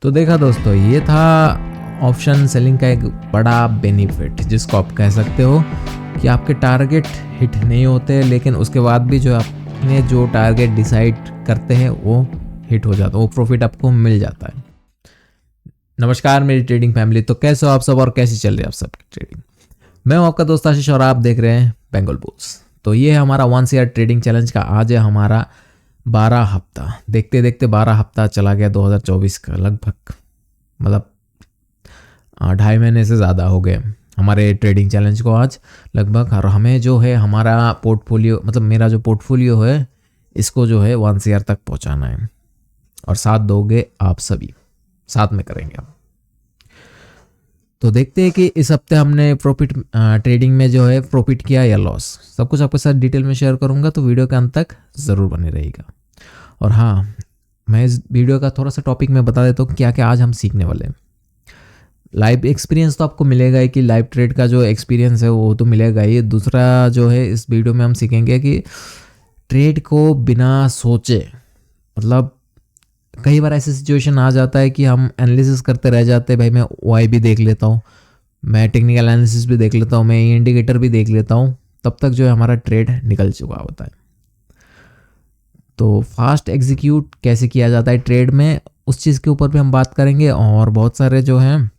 तो देखा दोस्तों, ये था ऑप्शन सेलिंग का एक बड़ा बेनिफिट, जिसको आप कह सकते हो कि आपके टारगेट हिट नहीं होते, लेकिन उसके बाद भी जो आपने जो टारगेट डिसाइड करते हैं वो हिट हो जाता है, वो प्रॉफिट आपको मिल जाता है। नमस्कार मेरी ट्रेडिंग फैमिली, तो कैसे हो आप सब और कैसी चल रही है आप सबकी ट्रेडिंग। मैं हूं आपका दोस्त आशीष और आप देख रहे हैं बेंगल बुल्स। तो ये है हमारा 1 ईयर ट्रेडिंग चैलेंज का आज है हमारा 12 हफ्ता। देखते देखते 12 हफ्ता चला गया 2024 का, लगभग मतलब 2.5 महीने से ज़्यादा हो गए हमारे ट्रेडिंग चैलेंज को आज लगभग। और हमें जो है हमारा पोर्टफोलियो, मतलब मेरा जो पोर्टफोलियो है, इसको जो है 1 ईयर तक पहुंचाना है और साथ दोगे आप सभी, साथ में करेंगे हम। तो देखते हैं कि इस हफ्ते हमने प्रॉफिट ट्रेडिंग में जो है प्रॉफिट किया या लॉस, सब कुछ आपके साथ डिटेल में शेयर करूंगा, तो वीडियो के अंत तक ज़रूर बने रहेगा। और हाँ, मैं इस वीडियो का थोड़ा सा टॉपिक में बता देता हूँ क्या क्या आज हम सीखने वाले हैं। लाइव एक्सपीरियंस तो आपको मिलेगा ही, कि लाइव ट्रेड का जो एक्सपीरियंस है वो तो मिलेगा ही। दूसरा जो है इस वीडियो में हम सीखेंगे कि ट्रेड को बिना सोचे, मतलब कई बार ऐसी सिचुएशन आ जाता है कि हम एनालिसिस करते रह जाते हैं, भाई मैं वाई भी देख लेता हूँ, मैं टेक्निकल एनालिसिस भी देख लेता हूँ, मैं इंडिकेटर भी देख लेता हूँ, तब तक जो है हमारा ट्रेड निकल चुका होता है। तो फास्ट एग्जीक्यूट कैसे किया जाता है ट्रेड में, उस चीज़ के ऊपर भी हम बात करेंगे। और बहुत सारे जो हैं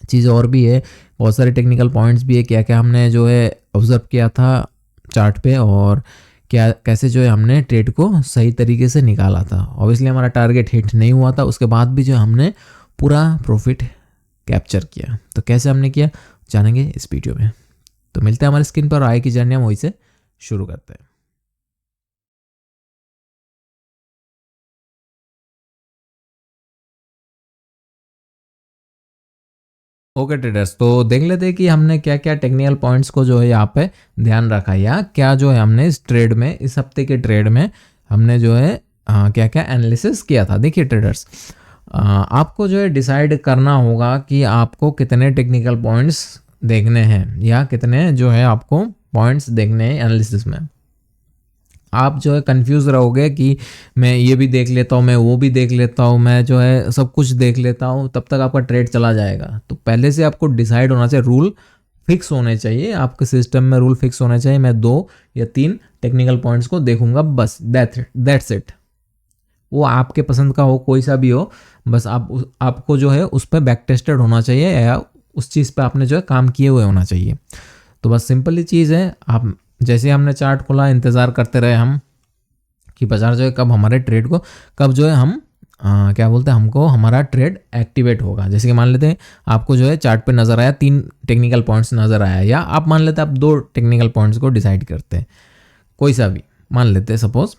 चीज़ और भी है, बहुत सारे टेक्निकल पॉइंट्स भी है, क्या क्या हमने जो है ऑब्जर्व किया था चार्ट पे, और क्या कैसे जो है हमने ट्रेड को सही तरीके से निकाला था। ऑब्वियसली हमारा टारगेट हिट नहीं हुआ था, उसके बाद भी जो हमने पूरा प्रॉफिट कैप्चर किया। तो कैसे हमने किया जानेंगे इस वीडियो में। तो मिलते हैं हमारे स्क्रीन पर, आए की जर्नी हम वहीं से शुरू करते हैं। ओके ट्रेडर्स, तो देख लेते हैं कि हमने क्या क्या टेक्निकल पॉइंट्स को जो है यहाँ पे ध्यान रखा, या क्या जो है हमने इस ट्रेड में, इस हफ्ते के ट्रेड में हमने जो है क्या क्या एनालिसिस किया था। देखिए ट्रेडर्स, आपको जो है डिसाइड करना होगा कि आपको कितने टेक्निकल पॉइंट्स देखने हैं, या कितने जो है आपको पॉइंट्स देखने हैं एनालिसिस में। आप जो है कंफ्यूज रहोगे कि मैं ये भी देख लेता हूँ, मैं वो भी देख लेता हूँ, मैं जो है सब कुछ देख लेता हूँ, तब तक आपका ट्रेड चला जाएगा। तो पहले से आपको डिसाइड होना चाहिए, रूल फिक्स होने चाहिए आपके सिस्टम में, रूल फिक्स होने चाहिए। मैं 2 या 3 टेक्निकल पॉइंट्स को देखूंगा, बस दैट्स इट। वो आपके पसंद का हो, कोई सा भी हो, बस आपको जो है उस पर बैक टेस्टेड होना चाहिए, या उस चीज़ पर आपने जो है काम किए हुए होना चाहिए। तो बस सिंपल ही चीज़ है। आप जैसे हमने चार्ट खोला, इंतज़ार करते रहे हम कि बाजार जो है कब हमारे ट्रेड को, कब जो है हम क्या बोलते हैं, हमको हमारा ट्रेड एक्टिवेट होगा। जैसे कि मान लेते हैं आपको जो है चार्ट पे नज़र आया, 3 टेक्निकल पॉइंट्स नज़र आया, या आप मान लेते हैं आप 2 टेक्निकल पॉइंट्स को डिसाइड करते हैं, कोई सा भी मान लेते हैं। सपोज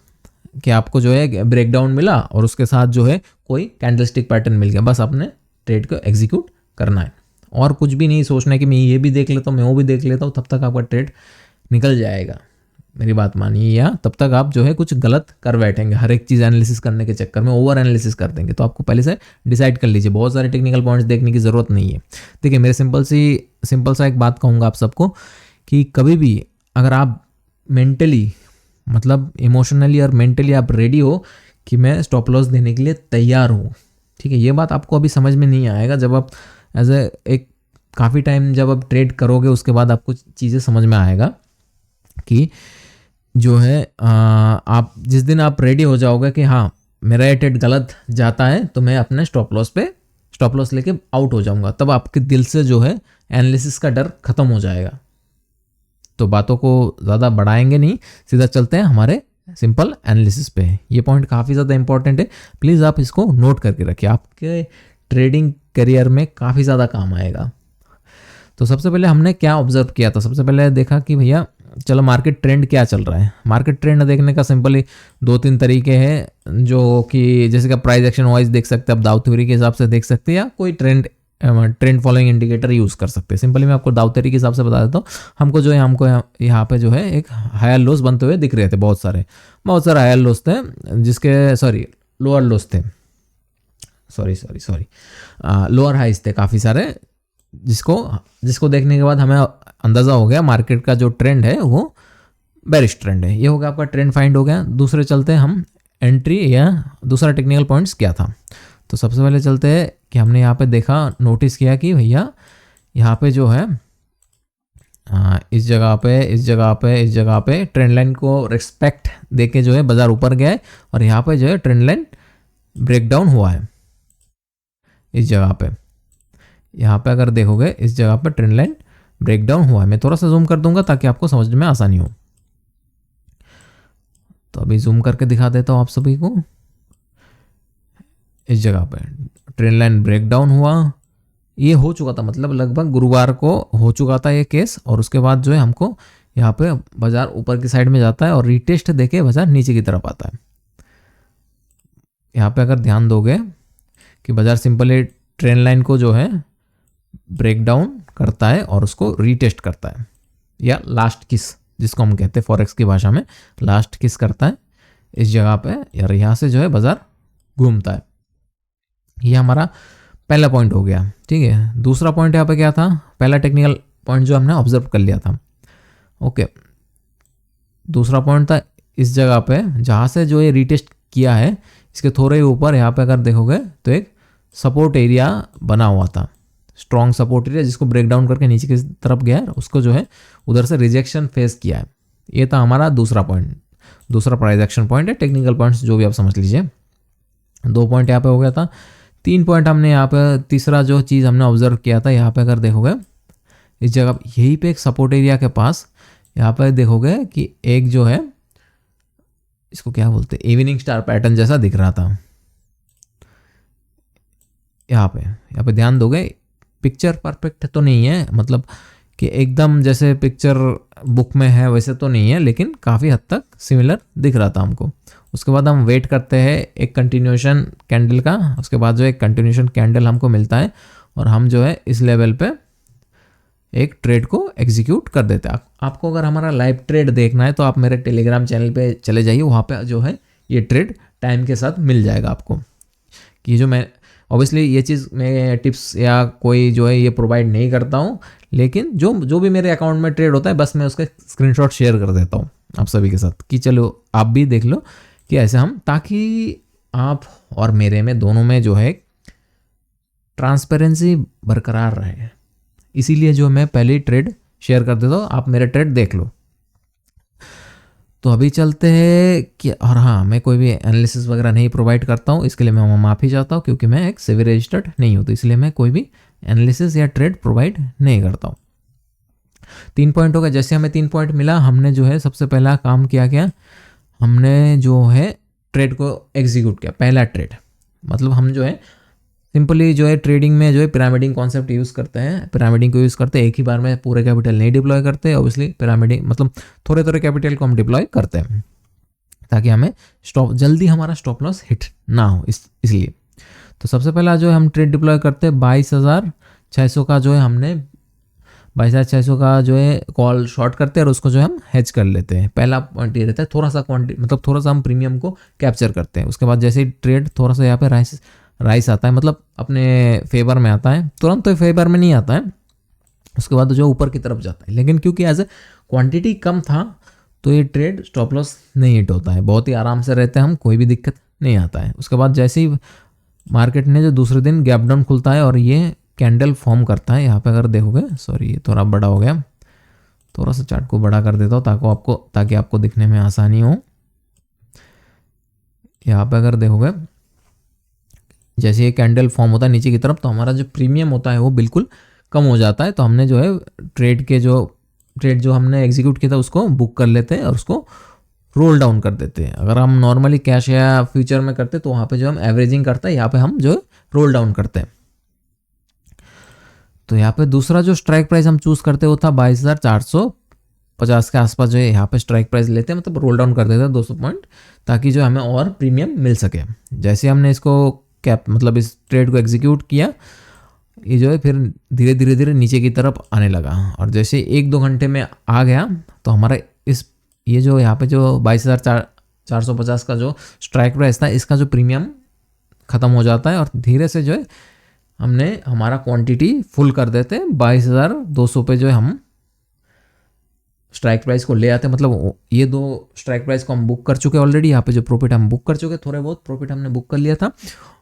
कि आपको जो है ब्रेकडाउन मिला और उसके साथ जो है कोई कैंडलस्टिक पैटर्न मिल गया, बस आपने ट्रेड को एग्जीक्यूट करना है, और कुछ भी नहीं सोचना है कि मैं ये भी देख लेता हूँ, मैं वो भी देख लेता हूँ, तब तक आपका ट्रेड निकल जाएगा। मेरी बात मानिए, या तब तक आप जो है कुछ गलत कर बैठेंगे, हर एक चीज़ एनालिसिस करने के चक्कर में ओवर एनालिसिस कर देंगे। तो आपको पहले से डिसाइड कर लीजिए, बहुत सारे टेक्निकल पॉइंट्स देखने की ज़रूरत नहीं है। देखिए, मेरे सिंपल सा एक बात कहूँगा आप सबको, कि कभी भी अगर आप मेंटली, मतलब इमोशनली और मेंटली आप रेडी हो कि मैं स्टॉप लॉस देने के लिए तैयार हूँ, ठीक है, ये बात आपको अभी समझ में नहीं आएगा। जब आप एज एक काफ़ी टाइम जब आप ट्रेड करोगे, उसके बाद आपको चीज़ें समझ में आएगा कि जो है आप जिस दिन आप रेडी हो जाओगे कि हाँ मेरा ये ट्रेड गलत जाता है, तो मैं अपने स्टॉप लॉस लेके आउट हो जाऊंगा, तब आपके दिल से जो है एनालिसिस का डर खत्म हो जाएगा। तो बातों को ज़्यादा बढ़ाएंगे नहीं, सीधा चलते हैं हमारे सिंपल एनालिसिस पे। ये पॉइंट काफ़ी ज़्यादा इंपॉर्टेंट है, प्लीज़ आप इसको नोट करके रखिए, आपके ट्रेडिंग करियर में काफ़ी ज़्यादा काम आएगा। तो सबसे पहले हमने क्या ऑब्जर्व किया था, सबसे पहले देखा कि भैया चलो मार्केट ट्रेंड क्या चल रहा है। मार्केट ट्रेंड देखने का सिंपली 2-3 तरीके हैं, जो कि जैसे कि प्राइस एक्शन वाइज देख सकते हैं, आप दाव थ्योरी के हिसाब से देख सकते हैं, या कोई ट्रेंड फॉलोइंग इंडिकेटर यूज़ कर सकते हैं। सिंपली मैं आपको दाव थ्योरी के हिसाब से बता देता हूँ। हमको जो है यहाँ पे जो है एक हायर लोस बनते हुए दिख रहे थे, बहुत सारे हायर लोस थे, जिसके लोअर लोस थे, लोअर हाइज थे काफ़ी सारे, जिसको देखने के बाद हमें अंदाज़ा हो गया मार्केट का जो ट्रेंड है वो बेरिश ट्रेंड है। ये हो गया आपका ट्रेंड फाइंड हो गया। दूसरे चलते हैं हम एंट्री, या दूसरा टेक्निकल पॉइंट्स क्या था। तो सबसे पहले चलते हैं कि हमने यहाँ पे देखा, नोटिस किया कि भैया यहाँ पे जो है इस जगह पे ट्रेंड लाइन को रिस्पेक्ट देके जो है बाजार ऊपर गया है, और यहाँ पे जो है ट्रेंड लाइन ब्रेक डाउन हुआ है इस जगह पे। यहाँ पे अगर देखोगे इस जगह पे ट्रेंड लाइन ब्रेक डाउन हुआ है। मैं थोड़ा सा जूम कर दूंगा ताकि आपको समझने में आसानी हो। तो अभी जूम करके दिखा देता हूँ आप सभी को। इस जगह पे ट्रेंड लाइन ब्रेक डाउन हुआ, ये हो चुका था, मतलब लगभग गुरुवार को हो चुका था ये केस। और उसके बाद जो है हमको यहाँ पे बाजार ऊपर की साइड में जाता है और रीटेस्ट देके बाजार नीचे की तरफ आता है। यहाँ पे अगर ध्यान दोगे कि बाजार सिंपली ट्रेंड लाइन को जो है ब्रेक डाउन करता है और उसको रीटेस्ट करता है, या लास्ट किस जिसको हम कहते हैं फॉरेक्स की भाषा में, लास्ट किस करता है इस जगह पे, यार यहाँ से जो है बाजार घूमता है। ये हमारा पहला पॉइंट हो गया, ठीक है। दूसरा पॉइंट यहाँ पे क्या था, पहला टेक्निकल पॉइंट जो हमने ऑब्जर्व कर लिया था, ओके। दूसरा पॉइंट था इस जगह पे जहाँ से जो ये रीटेस्ट किया है, इसके थोड़े ऊपर यहाँ पे अगर देखोगे तो एक सपोर्ट एरिया बना हुआ था, स्ट्रॉन्ग सपोर्ट एरिया, जिसको ब्रेक डाउन करके नीचे की तरफ गया है, उसको जो है उधर से रिजेक्शन फेस किया है। ये था हमारा दूसरा पॉइंट, दूसरा प्राइस एक्शन पॉइंट है, टेक्निकल पॉइंट्स जो भी आप समझ लीजिए। 2 पॉइंट यहाँ पे हो गया था। 3 पॉइंट हमने यहाँ पे, तीसरा जो चीज़ हमने ऑब्जर्व किया था, यहाँ पे अगर देखोगे इस जगह यहीं पे एक सपोर्ट एरिया के पास यहाँ पे देखोगे कि एक जो है, इसको क्या बोलते हैं, इवनिंग स्टार पैटर्न जैसा दिख रहा था। यहाँ पे ध्यान दोगे, पिक्चर परफेक्ट तो नहीं है, मतलब कि एकदम जैसे पिक्चर बुक में है वैसे तो नहीं है, लेकिन काफ़ी हद तक सिमिलर दिख रहा था हमको। उसके बाद हम वेट करते हैं एक कंटिन्यूएशन कैंडल का, उसके बाद जो एक कंटिन्यूएशन कैंडल हमको मिलता है और हम जो है इस लेवल पे एक ट्रेड को एग्जीक्यूट कर देते हैं। आपको अगर हमारा लाइव ट्रेड देखना है तो आप मेरे टेलीग्राम चैनल पे चले जाइए, वहाँ पे जो है ये ट्रेड टाइम के साथ मिल जाएगा आपको। कि जो मैं ऑब्वियसली ये चीज़ मैं टिप्स या कोई जो है ये प्रोवाइड नहीं करता हूँ, लेकिन जो भी मेरे अकाउंट में ट्रेड होता है बस मैं उसका स्क्रीनशॉट शेयर कर देता हूँ आप सभी के साथ, कि चलो आप भी देख लो कि ऐसे हम, ताकि आप और मेरे में दोनों में जो है ट्रांसपेरेंसी बरकरार रहे। इसीलिए जो मैं पहले ही ट्रेड शेयर कर देता हूँ, आप मेरे ट्रेड देख लो। तो अभी चलते हैं कि, और हाँ, मैं कोई भी एनालिसिस वगैरह नहीं प्रोवाइड करता हूँ, इसके लिए मैं माफ़ी चाहता हूँ, क्योंकि मैं एक सेबी रजिस्टर्ड नहीं हूँ, तो इसलिए मैं कोई भी एनालिसिस या ट्रेड प्रोवाइड नहीं करता हूँ। 3 पॉइंट हो गए। जैसे हमें 3 पॉइंट मिला, हमने जो है सबसे पहला काम क्या, हमने जो है ट्रेड को एग्जीक्यूट किया। पहला ट्रेड मतलब हम जो है सिंपली जो है ट्रेडिंग में जो है पिरामिडिंग कॉन्सेप्ट यूज़ करते हैं। पिरामिडिंग को यूज़ करते हैं, एक ही बार में पूरे कैपिटल नहीं डिप्लॉय करते, ऑब्वियसली पिरामिडिंग मतलब थोड़े थोड़े कैपिटल को हम डिप्लॉय करते हैं ताकि हमें जल्दी हमारा स्टॉप लॉस हिट ना हो, इसलिए। तो सबसे पहला जो है हम ट्रेड डिप्लॉय करते हैं 22,600 का, जो है हमने 22,600 का जो है कॉल शॉर्ट करते हैं और उसको जो है हम हेज कर लेते हैं। पहला पॉइंट ये रहता है, थोड़ा सा क्वांटिटी मतलब थोड़ा सा हम प्रीमियम को कैप्चर करते हैं। उसके बाद जैसे ही ट्रेड थोड़ा सा यहाँ पे राइस आता है, मतलब अपने फेवर में आता है, तुरंत तो फेवर में नहीं आता है, उसके बाद जो ऊपर की तरफ जाता है। लेकिन क्योंकि एज ए क्वांटिटी कम था तो ये ट्रेड स्टॉप लॉस नहीं हिट होता है, बहुत ही आराम से रहते हैं हम, कोई भी दिक्कत नहीं आता है। उसके बाद जैसे ही मार्केट ने जो दूसरे दिन गैप डाउन खुलता है और ये कैंडल फॉर्म करता है, यहाँ पे अगर देखोगे, सॉरी ये थोड़ा बड़ा हो गया, थोड़ा सा चार्ट को बड़ा कर देता हूँ ताकि आपको दिखने में आसानी हो। यहाँ पे अगर देखोगे जैसे ये कैंडल फॉर्म होता है नीचे की तरफ, तो हमारा जो प्रीमियम होता है वो बिल्कुल कम हो जाता है। तो हमने जो है ट्रेड जो हमने एग्जीक्यूट किया था उसको बुक कर लेते हैं और उसको रोल डाउन कर देते हैं। अगर हम नॉर्मली कैश या फ्यूचर में करते तो वहाँ पे जो हम एवरेजिंग करते हैं, यहाँ पे हम जो रोल डाउन करते हैं। तो यहाँ पे दूसरा जो स्ट्राइक प्राइस हम चूज करते हैं वो था 22,450 के आसपास, जो है यहाँ पे स्ट्राइक प्राइस लेते हैं, मतलब रोल डाउन कर देते हैं 200 पॉइंट, ताकि जो हमें और प्रीमियम मिल सके। जैसे हमने इसको मतलब इस ट्रेड को एग्जीक्यूट किया, ये जो है फिर धीरे धीरे नीचे की तरफ आने लगा, और जैसे 1-2 घंटे में आ गया तो हमारा ये जो यहाँ पे जो 22,450 का जो स्ट्राइक प्राइस था, इसका जो प्रीमियम ख़त्म हो जाता है और धीरे से जो है हमारा क्वांटिटी फुल कर देते हैं। 22,200 पे जो है हम स्ट्राइक प्राइस को ले आते हैं, मतलब ये 2 स्ट्राइक प्राइस को हम बुक कर चुके ऑलरेडी। यहाँ पे जो प्रॉफिट हम बुक कर चुके, थोड़े बहुत प्रॉफिट हमने बुक कर लिया था,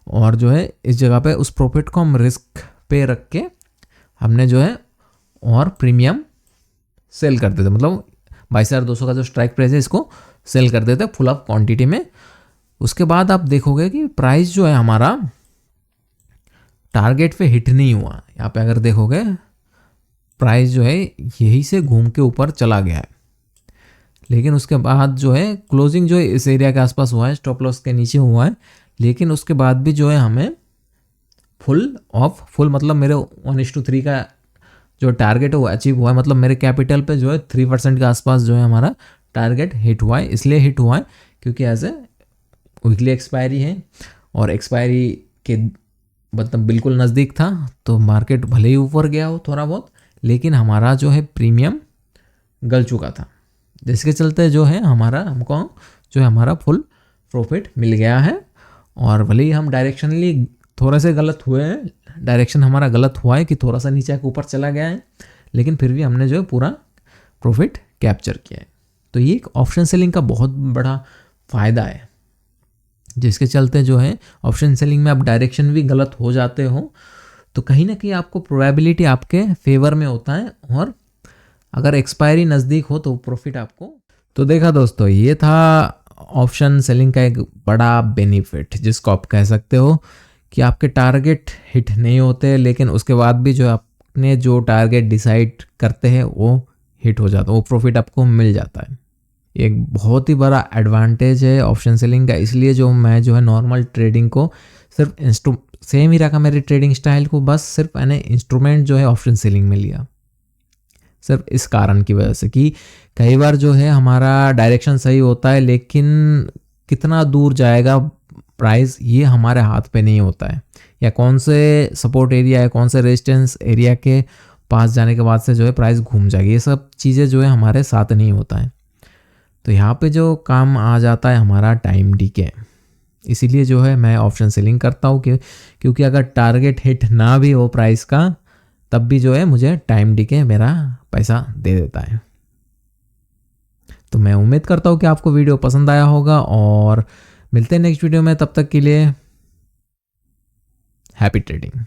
और जो है इस जगह पे उस प्रॉफिट को हम रिस्क पे रख के हमने जो है और प्रीमियम सेल कर देते, मतलब 22,200 का जो स्ट्राइक प्राइस है इसको सेल कर देते फुल ऑफ क्वांटिटी में। उसके बाद आप देखोगे कि प्राइस जो है हमारा टारगेट पे हिट नहीं हुआ। यहाँ पे अगर देखोगे प्राइस जो है यही से घूम के ऊपर चला गया है, लेकिन उसके बाद जो है क्लोजिंग जो है इस एरिया के आसपास हुआ है, स्टॉप लॉस के नीचे हुआ है, लेकिन उसके बाद भी जो है हमें फुल मतलब मेरे 1:3 का जो टारगेट है वो अचीव हुआ है, मतलब मेरे कैपिटल पे जो है 3% के आसपास जो है हमारा टारगेट हिट हुआ है। इसलिए हिट हुआ है क्योंकि एज ए वीकली एक्सपायरी है और एक्सपायरी के मतलब बिल्कुल नज़दीक था, तो मार्केट भले ही ऊपर गया हो थोड़ा बहुत, लेकिन हमारा जो है प्रीमियम गल चुका था, जिसके चलते जो है हमको जो है हमारा फुल प्रॉफिट मिल गया है। और भले ही हम डायरेक्शनली थोड़ा से गलत हुए हैं, डायरेक्शन हमारा गलत हुआ है कि थोड़ा सा नीचे ऊपर चला गया है, लेकिन फिर भी हमने जो है पूरा प्रॉफिट कैप्चर किया है। तो ये एक ऑप्शन सेलिंग का बहुत बड़ा फ़ायदा है, जिसके चलते जो है ऑप्शन सेलिंग में आप डायरेक्शन भी गलत हो जाते हो तो कहीं ना कहीं आपको प्रोबेबिलिटी आपके फेवर में होता है, और अगर एक्सपायरी नज़दीक हो तो प्रॉफिट आपको। तो देखा दोस्तों, ये था ऑप्शन सेलिंग का एक बड़ा बेनिफिट, जिसको आप कह सकते हो कि आपके टारगेट हिट नहीं होते, लेकिन उसके बाद भी जो आपने जो टारगेट डिसाइड करते हैं वो हिट हो जाता है, वो प्रॉफिट आपको मिल जाता है। एक बहुत ही बड़ा एडवांटेज है ऑप्शन सेलिंग का। इसलिए जो मैं जो है नॉर्मल ट्रेडिंग को सिर्फ सेम ही रखा मेरी ट्रेडिंग स्टाइल को, बस सिर्फ मैंने इंस्ट्रूमेंट जो है ऑप्शन सेलिंग में लिया, सिर्फ इस कारण की वजह से कि कई बार जो है हमारा डायरेक्शन सही होता है, लेकिन कितना दूर जाएगा प्राइस ये हमारे हाथ पे नहीं होता है, या कौन से सपोर्ट एरिया या कौन से रेजिस्टेंस एरिया के पास जाने के बाद से जो है प्राइस घूम जाएगी, ये सब चीज़ें जो है हमारे साथ नहीं होता है। तो यहाँ पे जो काम आ जाता है हमारा टाइम डीके। इसीलिए जो है मैं ऑप्शन सेलिंग करता हूँ क्योंकि अगर टारगेट हिट ना भी हो प्राइस का, तब भी जो है मुझे टाइम डीके मेरा पैसा दे देता है। तो मैं उम्मीद करता हूँ कि आपको वीडियो पसंद आया होगा, और मिलते हैं नेक्स्ट वीडियो में। तब तक के लिए हैप्पी ट्रेडिंग।